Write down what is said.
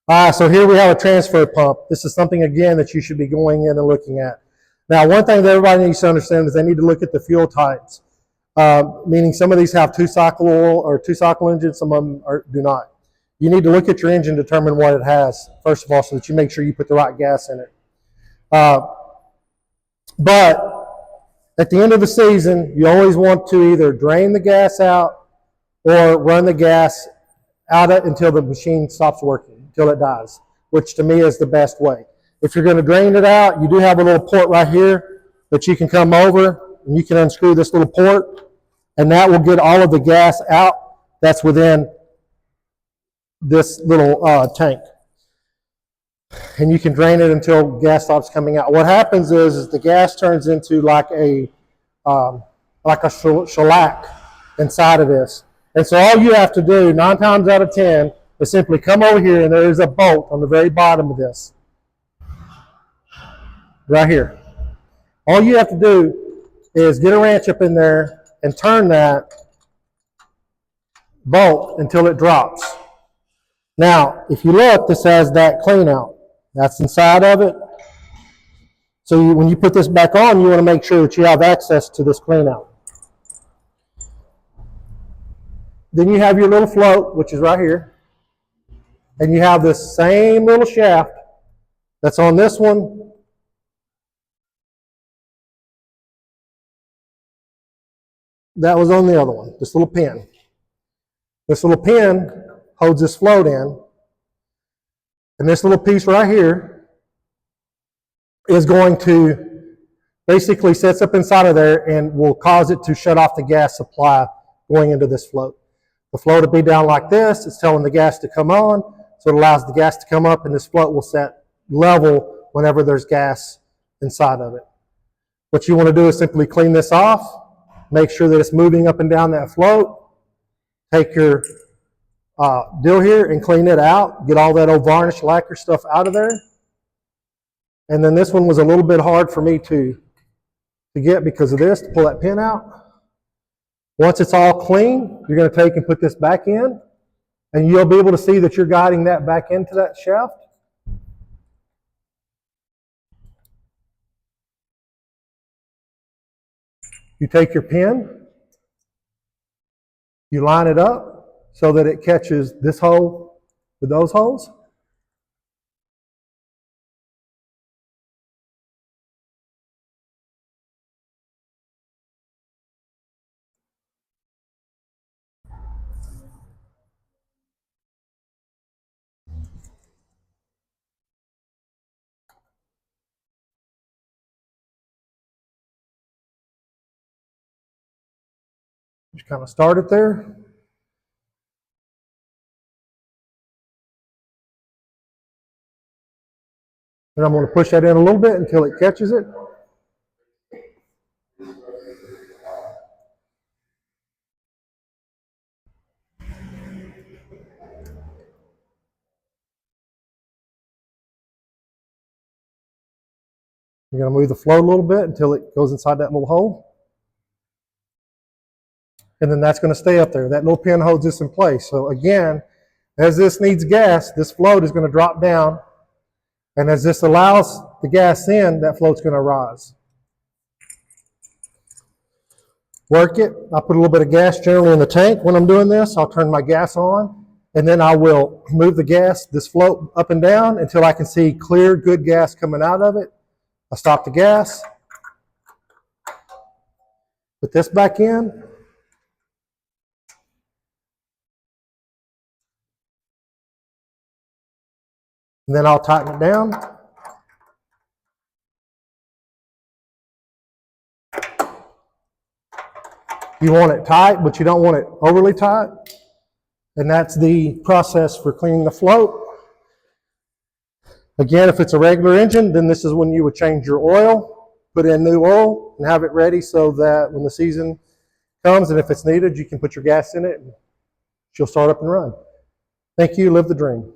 So here we have a transfer pump. This is something, again, that you should be going in and looking at. Now, one thing that everybody needs to understand is they need to look at the fuel types, meaning some of these have two-cycle oil or two-cycle engines, some of them do not. You need to look at your engine, determine what it has, first of all, so that you make sure you put the right gas in it. But at the end of the season, you always want to either drain the gas out or run the gas out until the machine stops working, until it dies, which to me is the best way. If you're going to drain it out, you do have a little port right here that you can come over and you can unscrew this little port, and that will get all of the gas out that's within this little tank. And you can drain it until gas stops coming out. What happens is the gas turns into like a shellac inside of this. And so all you have to do, 9 times out of 10, is simply come over here, and there is a bolt on the very bottom of this. Right here. All you have to do is get a wrench up in there and turn that bolt until it drops. Now, if you look, this has that clean out. That's inside of it. So when you put this back on, you want to make sure that you have access to this clean out. Then you have your little float, which is right here. And you have this same little shaft that's on this one. That was on the other one, this little pin. This little pin holds this float in. And this little piece right here is going to basically sets up inside of there and will cause it to shut off the gas supply going into this float. The float will be down like this. It's telling the gas to come on, so it allows the gas to come up, and this float will set level whenever there's gas inside of it. What you want to do is simply clean this off, make sure that it's moving up and down that float. Take your deal here and clean it out. Get all that old varnish lacquer stuff out of there. And then this one was a little bit hard for me to get because of this, to pull that pin out. Once it's all clean, you're going to take and put this back in, and you'll be able to see that you're guiding that back into that shaft. You take your pin, you line it up so that it catches this hole with those holes. Just kind of start it there. And I'm going to push that in a little bit until it catches it. You're going to move the float a little bit until it goes inside that little hole. And then that's going to stay up there. That little pin holds this in place. So again, as this needs gas, this float is going to drop down. And as this allows the gas in, that float's going to rise. Work it. I put a little bit of gas generally in the tank when I'm doing this. I'll turn my gas on, and then I will move the gas, this float, up and down until I can see clear, good gas coming out of it. I stop the gas. Put this back in. And then I'll tighten it down. You want it tight, but you don't want it overly tight. And that's the process for cleaning the float. Again, if it's a regular engine, then this is when you would change your oil, put in new oil, and have it ready so that when the season comes, and if it's needed, you can put your gas in it, and she'll start up and run. Thank you. Live the dream.